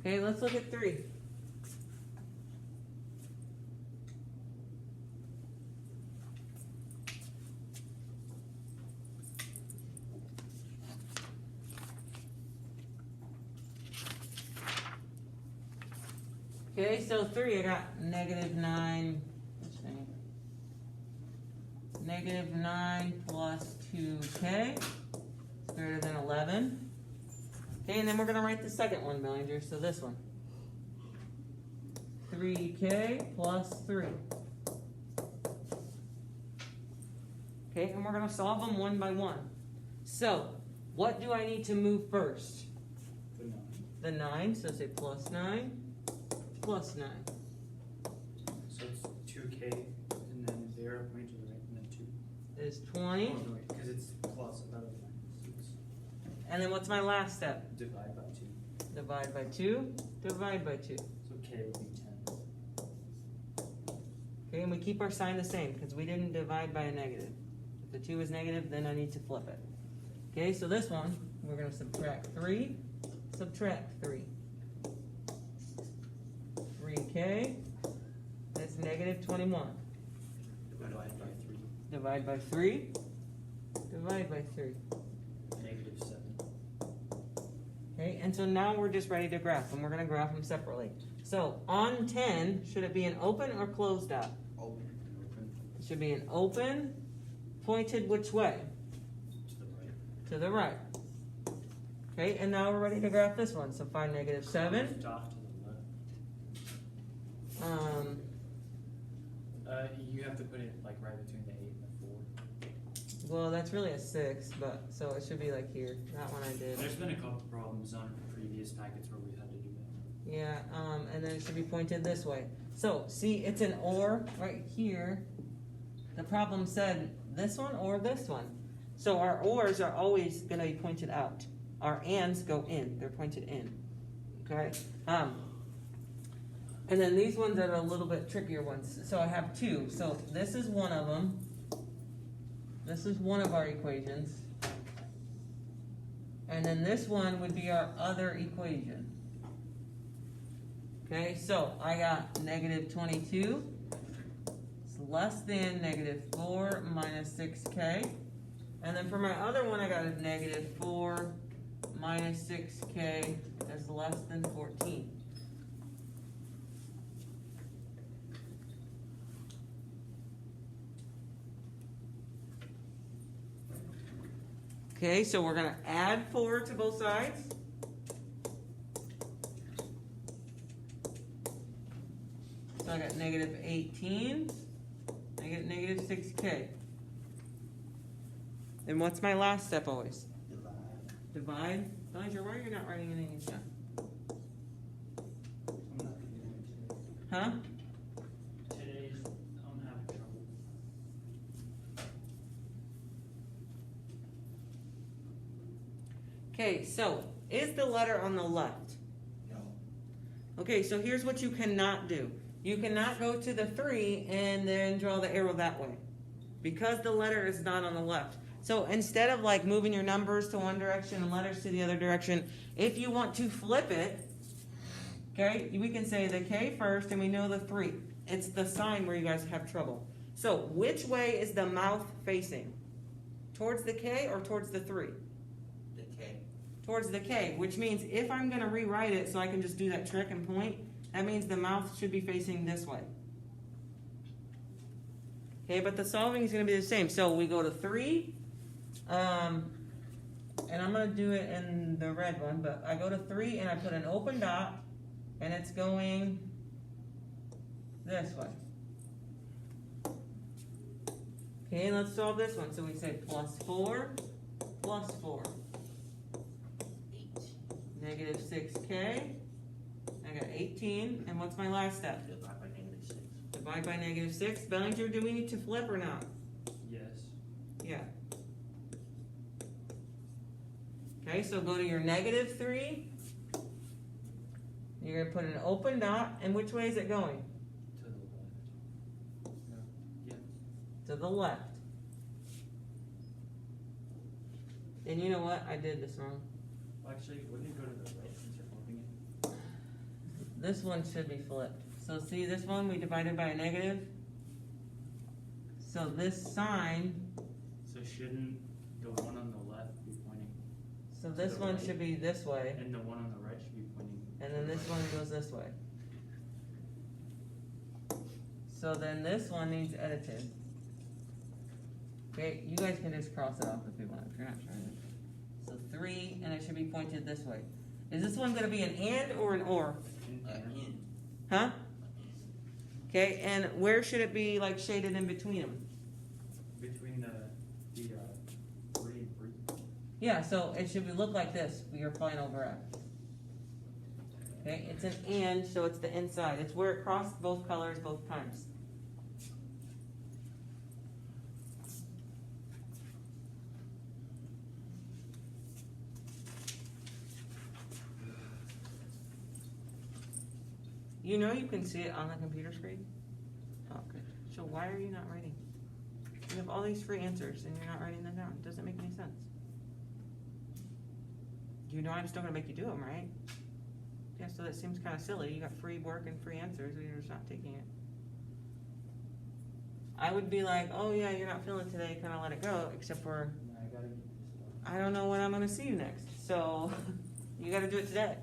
Okay, let's look at 3. Okay, so 3, I got -9. -9 plus 2k is greater than 11. Okay, and then we're going to write the second one, Bellinger, so this one. 3k plus 3. Okay, and we're going to solve them one by one. So, what do I need to move first? The 9, so say plus 9, plus 9. So it's 2k, and then 0 point to the right, and then 2. Is 20. Oh, no, because it's plus another line. And then what's my last step? Divide by 2. Divide by 2, divide by 2. So k would be 10. Okay, and we keep our sign the same because we didn't divide by a negative. If the 2 is negative, then I need to flip it. Okay, so this one, we're going to subtract 3, subtract 3. 3k, that's -21. Divide by 3. Divide by 3, divide by 3. -7. Okay, and so now we're just ready to graph them. We're going to graph them separately. So on 10, should it be an open or closed dot? Open. It should be an open, pointed which way? To the right. To the right. Okay, and now we're ready to graph this one. So find -7. Closed off to the left. You have to put it like right between the 8 and the 4. Well, that's really a 6, but so it should be like here. That one I did. There's been a couple problems on previous packets where we had to do that. Yeah, and then it should be pointed this way. So, see, it's an or right here. The problem said this one or this one. So our ors are always going to be pointed out. Our ands go in. They're pointed in. Okay? And then these ones are a little bit trickier ones. So I have 2. So this is one of them. This is one of our equations. And then this one would be our other equation. Okay, so I got -22. It's less than -4 minus 6k. And then for my other one, I got a -4 minus 6k is less than 14. Okay, so we're going to add 4 to both sides. So I got -18. I get -6k. And what's my last step always? Divide. Elijah, why are you not writing anything down? Huh? Today's, I'm having trouble. Okay, so is the letter on the left? No. Okay, so here's what you cannot do. You cannot go to the 3 and then draw the arrow that way because the letter is not on the left. So instead of like moving your numbers to one direction and letters to the other direction, if you want to flip it, okay, we can say the K first and we know the 3. It's the sign where you guys have trouble. So which way is the mouth facing? Towards the K or towards the 3? The K. Towards the K, which means if I'm going to rewrite it so I can just do that trick and point, that means the mouth should be facing this way. Okay, but the solving is going to be the same. So we go to 3, and I'm going to do it in the red one, but I go to 3 and I put an open dot, and it's going this way. Okay, let's solve this one. So we say +4, +4. 8. -6k. I got 18. And what's my last step? Divide by -6. Divide by -6. Bellinger, do we need to flip or not? Yes. Yeah. Okay, so go to your -3. You're going to put an open dot. And which way is it going? To the left. No. Yeah. To the left. And you know what? I did this wrong. Well, actually, wouldn't it go to the right since you're flipping it? this one should be flipped. So see this one, we divided by a negative. So this sign, So shouldn't the one on the left be pointing, so this the one right. should be this way, and the one on the right should be pointing? and then this one goes this way. So then this one needs edited. Okay, you guys can just cross it off if you want, if you're not trying to. So 3, and it should be pointed this way. Is this one gonna be an and or an or? In. Huh? Okay, and where should it be like shaded in between them? Between the 3 and 3. Yeah, so it should be, look like this for your final graph. Okay, it's an and, so it's the inside. It's where it crossed both colors both times. You know you can see it on the computer screen? Oh, good. So why are you not writing? You have all these free answers and you're not writing them down. It doesn't make any sense. You know I'm still gonna make you do them, right? Yeah, so that seems kind of silly. You got free work and free answers and you're just not taking it. I would be like, oh yeah, you're not feeling it today, kind of let it go, except for I gotta get this stuff. I don't know when I'm gonna see you next. So you gotta do it today.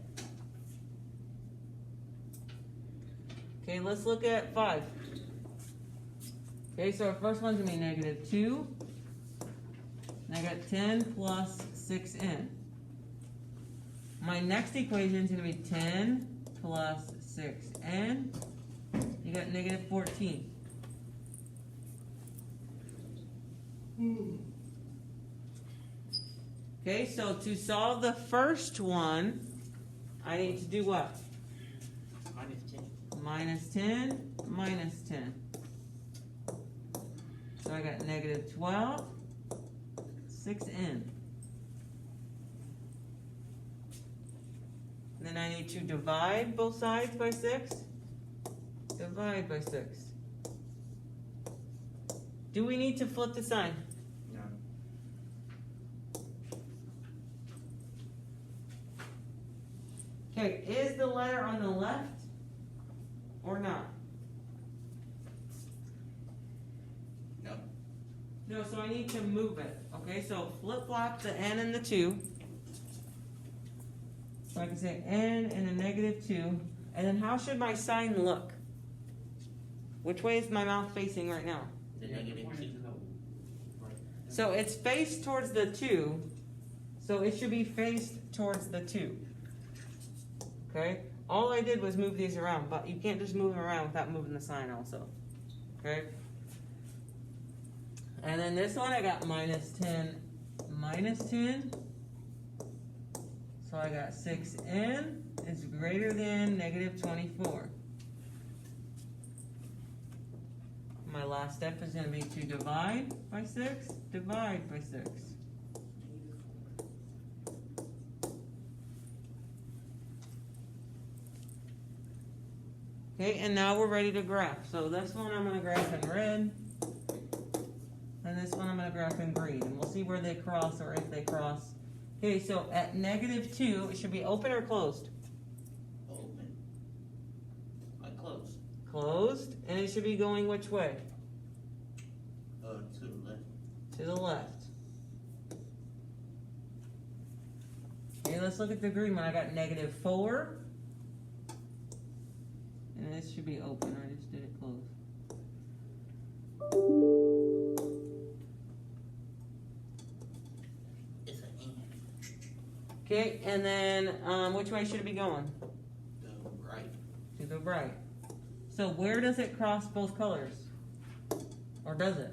Okay, let's look at 5. Okay, so our first one's gonna be negative 2. And I got 10 plus 6n. My next equation is gonna be 10 plus 6n. You got negative 14. Okay, so to solve the first one, I need to do what? Minus 10. Minus 10. So I got negative 12, 6n. Then I need to divide both sides by 6. Divide by 6. Do we need to flip the sign? No. Okay, is the letter on the left or not? No. No, so I need to move it. Okay, so flip flop the n and the 2. So I can say n and a negative 2. And then how should my sign look? Which way is my mouth facing right now? The You have to negative point it 2. to the right. So it's faced towards the 2. So it should be faced towards the 2. Okay? All I did was move these around, but you can't just move them around without moving the sign also. Okay? And then this one I got minus 10, minus 10. So I got 6n is greater than negative 24. My last step is going to be to divide by 6, divide by 6. Okay, and now we're ready to graph. So this one I'm going to graph in red, and this one I'm going to graph in green. And we'll see where they cross or if they cross. Okay, so at negative 2, it should be open or closed? Open. Close. Closed, and it should be going which way? To the left. To the left. Okay, let's look at the green one. I got negative 4. And this should be open. I just did it closed. It's an and. Okay, and then which way should it be going? The right. To the right. So where does it cross both colors? Or does it?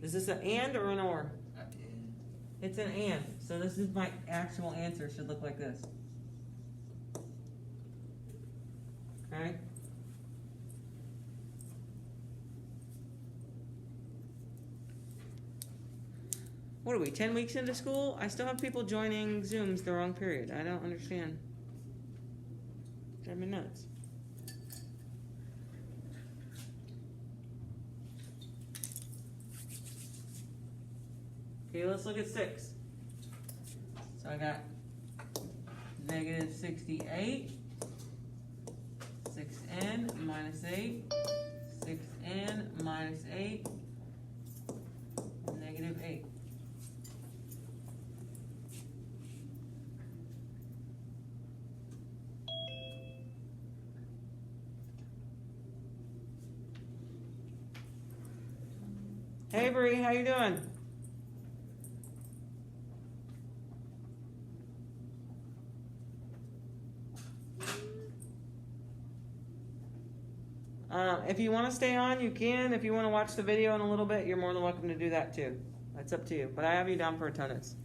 Is this an and or an or? And. It's an and. So this is my actual answer. It should look like this. Okay? What are we, 10 weeks into school? I still have people joining Zooms the wrong period. I don't understand. Drive me nuts. Okay, let's look at 6. So I got negative 68. 6n minus 8. 6n minus 8. Negative 8. Hey Bree, how you doing? If you want to stay on, you can. If you want to watch the video in a little bit, you're more than welcome to do that too. That's up to you. But I have you down for attendance.